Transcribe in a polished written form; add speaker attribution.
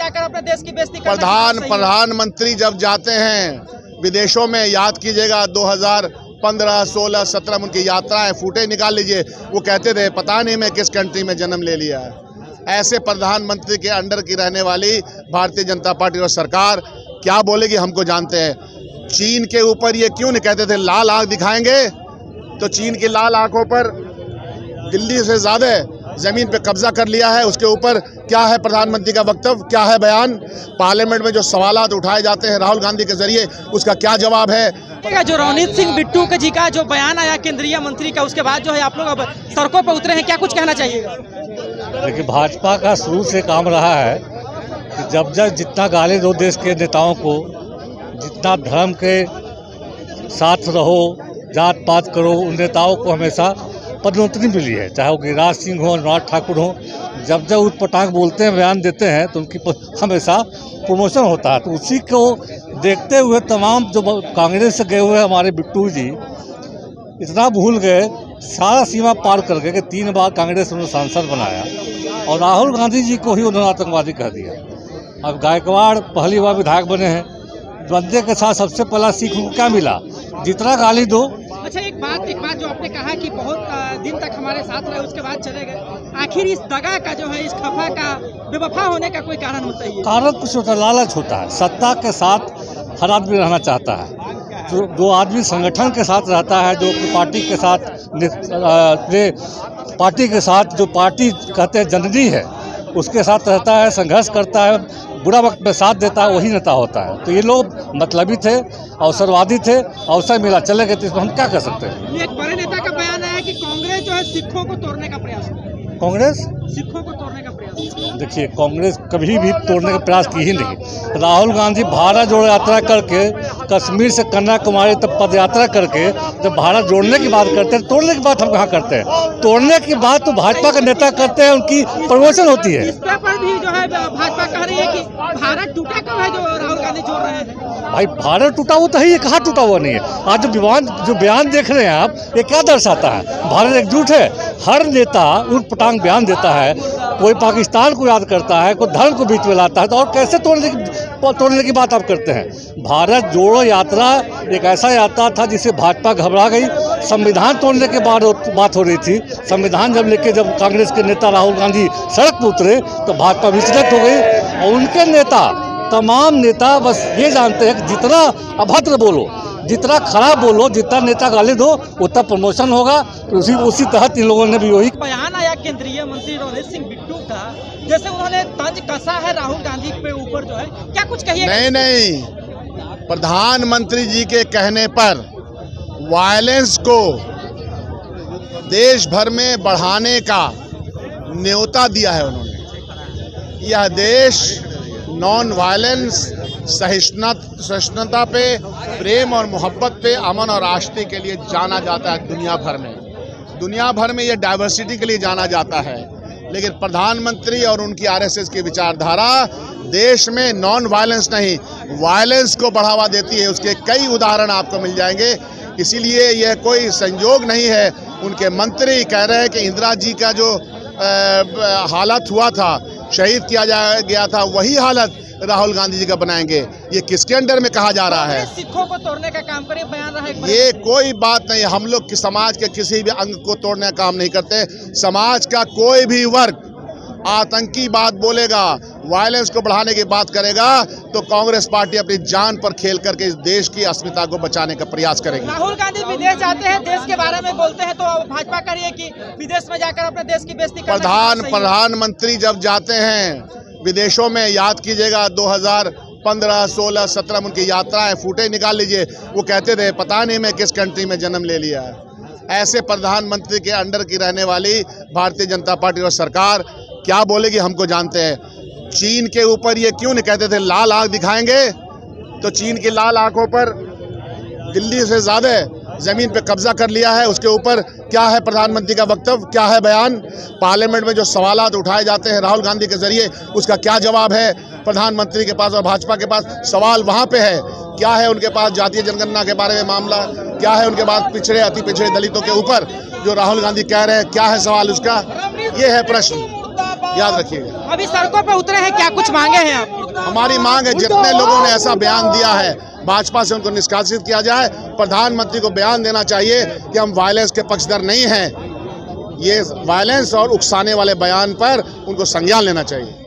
Speaker 1: जाकर अपने देश की बेइज्जती करना
Speaker 2: प्रधानमंत्री जब जाते हैं विदेशों में, याद कीजिएगा 2015, 16, 17 में उनकी यात्राएं, फुटेज निकाल लीजिए। वो कहते थे पता नहीं मैं किस कंट्री में जन्म ले लिया है। ऐसे प्रधानमंत्री के अंडर की रहने वाली भारतीय जनता पार्टी और सरकार क्या बोलेगी हमको जानते हैं। चीन के ऊपर ये क्यों नहीं कहते थे लाल आंख दिखाएंगे, तो चीन की लाल आंखों पर दिल्ली से ज्यादा जमीन पे कब्जा कर लिया है। उसके ऊपर क्या है प्रधानमंत्री का वक्तव्य, क्या है बयान, पार्लियामेंट में जो सवालात उठाए जाते हैं राहुल गांधी के जरिए, उसका क्या जवाब है।
Speaker 1: जो रणजीत सिंह बिट्टू जी का जो बयान आया केंद्रीय मंत्री का, उसके बाद जो है आप लोग अब सड़कों पर उतरे हैं, क्या कुछ कहना चाहिएगा?
Speaker 3: देखिए, भाजपा का शुरू से काम रहा है कि जब जितना गाली दो देश के नेताओं को, जितना धर्म के साथ रहो, जात पात करो, उन नेताओं को हमेशा पदोन्नति मिली है। चाहे वो गिरिराज सिंह हो, अनुराग ठाकुर हो, जब उठपटांग बोलते हैं, बयान देते हैं, तो उनकी हमेशा प्रमोशन होता है। तो उसी को देखते हुए तमाम जो कांग्रेस से गए हुए हमारे बिट्टू जी इतना भूल गए, सारा सीमा पार कर गए कि 3 बार कांग्रेस उन्होंने सांसद बनाया और राहुल गांधी जी को ही उन्होंने आतंकवादी कह दिया। अब गायकवाड़ पहली बार विधायक बने हैं, बंदे के साथ सबसे पहला सीख उनको क्या मिला, जितना गाली दो।
Speaker 1: अच्छा, एक बात जो आपने कहा कि बहुत दिन तक हमारे साथ रहे, उसके बाद चले गए, आखिर इस दगा का जो है, इस खफा का, बेवफा होने का कोई कारण होता है? कारण
Speaker 3: कुछ होता है, लालच होता है। सत्ता के साथ हर आदमी रहना चाहता है। जो आदमी संगठन के साथ रहता है, जो अपनी पार्टी के साथ, अपने पार्टी के साथ, जो पार्टी कहते हैं जननी है, उसके साथ रहता है, संघर्ष करता है, बुरा वक्त में साथ देता है, वही नेता होता है। तो ये लोग मतलबी थे, अवसरवादी थे, अवसर मिला चले गए, तो इसमें हम क्या कर सकते हैं।
Speaker 1: एक बड़े नेता का बयान है कि कांग्रेस जो है सिखों को तोड़ने का प्रयास है।
Speaker 3: कांग्रेस
Speaker 1: सिखों को तोड़ने का प्रयास?
Speaker 3: देखिए, कांग्रेस कभी भी तोड़ने का प्रयास की ही नहीं। राहुल गांधी भारत जोड़ो यात्रा करके कश्मीर से कन्याकुमारी तक पद यात्रा करके जब भारत जोड़ने की बात करते हैं, तोड़ने की बात हम कहाँ करते हैं। तोड़ने की बात तो भाजपा के नेता करते हैं, उनकी प्रमोशन होती है।
Speaker 1: इस पर भी जो है भाजपा कह रही है कि भारत टूटा कब है जो राहुल गांधी जोड़ रहे हैं।
Speaker 3: भाई, भारत टूटा हुआ तो है, ये कहाँ टूटा हुआ नहीं है। आज जो बयान देख रहे हैं आप, ये क्या दर्शाता है? भारत एकजुट है। हर नेता उठपटांग बयान देता है, कोई पाकिस्तान को याद करता है, कोई धर्म को बीच में लाता है, तो और कैसे तोड़ने की बात आप करते हैं। भारत जोड़ो यात्रा एक ऐसा यात्रा था जिसे भाजपा घबरा गई। संविधान तोड़ने के बाद बात हो रही थी। संविधान जब कांग्रेस के नेता राहुल गांधी सड़क पर उतरे तो भाजपा विचलित हो गई और उनके नेता, तमाम नेता बस ये जानते हैं कि जितना अभद्र बोलो, जितना खराब बोलो, जितना नेता गाली दो, उतना प्रमोशन होगा। तो उसी तहत इन लोगों ने भी वही
Speaker 1: बयान आया केंद्रीय मंत्री रणजीत सिंह बिट्टू का, जैसे उन्होंने तंज कसा है राहुल गांधी पे ऊपर जो है, क्या कुछ कहिए?
Speaker 2: नहीं, प्रधानमंत्री जी के कहने पर वायलेंस को देश भर में बढ़ाने का न्योता दिया है उन्होंने। यह देश नॉन वायलेंस, सहिष्णुता पे, प्रेम और मोहब्बत पे, अमन और आष्टी के लिए जाना जाता है दुनिया भर में ये डाइवर्सिटी के लिए जाना जाता है। लेकिन प्रधानमंत्री और उनकी आरएसएस की विचारधारा देश में नॉन वायलेंस नहीं, वायलेंस को बढ़ावा देती है। उसके कई उदाहरण आपको मिल जाएंगे। इसीलिए यह कोई संयोग नहीं है। उनके मंत्री कह रहे हैं कि इंदिरा जी का जो हालत हुआ था, शहीद किया गया था, वही हालत राहुल गांधी जी का बनाएंगे। ये किसके अंडर में कहा जा रहा है?
Speaker 1: सिखों को तोड़ने का काम करे, बयान रहा है।
Speaker 2: ये कोई बात नहीं। हम लोग की समाज के किसी भी अंग को तोड़ने का काम नहीं करते। समाज का कोई भी वर्ग आतंकी बात बोलेगा, वायलेंस को बढ़ाने की बात करेगा, तो कांग्रेस पार्टी अपनी जान पर खेल करके इस देश की अस्मिता को बचाने का प्रयास करेगी।
Speaker 1: राहुल गांधी विदेश जाते हैं, देश के बारे में बोलते हैं, तो भाजपा कह रही है कि विदेश में जाकर अपने देश की बेइज्जती करना।
Speaker 2: प्रधानमंत्री जब जाते हैं विदेशों में, याद कीजिएगा 2015, 16, 17 में उनकी यात्राएं, फुटेज निकाल लीजिए। वो कहते थे पता नहीं मैं किस कंट्री में जन्म ले लिया है। ऐसे प्रधानमंत्री के अंडर की रहने वाली भारतीय जनता पार्टी और सरकार क्या बोलेगी हमको जानते हैं। चीन के ऊपर ये क्यों नहीं कहते थे लाल आंख दिखाएंगे, तो चीन की लाल आंखों पर दिल्ली से ज्यादा जमीन पे कब्जा कर लिया है। उसके ऊपर क्या है प्रधानमंत्री का वक्तव्य, क्या है बयान, पार्लियामेंट में जो सवालात उठाए जाते हैं राहुल गांधी के जरिए, उसका क्या जवाब है प्रधानमंत्री के पास और भाजपा के पास? सवाल वहां पे है। क्या है उनके पास जातीय जनगणना के बारे में मामला, क्या है उनके पास पिछड़े अति पिछड़े दलितों के ऊपर जो राहुल गांधी कह रहे हैं, क्या है सवाल उसका? ये है प्रश्न। याद रखिएगा।
Speaker 1: अभी सड़कों पर उतरे हैं, क्या कुछ मांगे हैं आप?
Speaker 2: हमारी मांग है, जितने लोगों ने ऐसा बयान दिया है भाजपा से उनको निष्कासित किया जाए। प्रधानमंत्री को बयान देना चाहिए कि हम वायलेंस के पक्षधर नहीं हैं। ये वायलेंस और उकसाने वाले बयान पर उनको संज्ञान लेना चाहिए।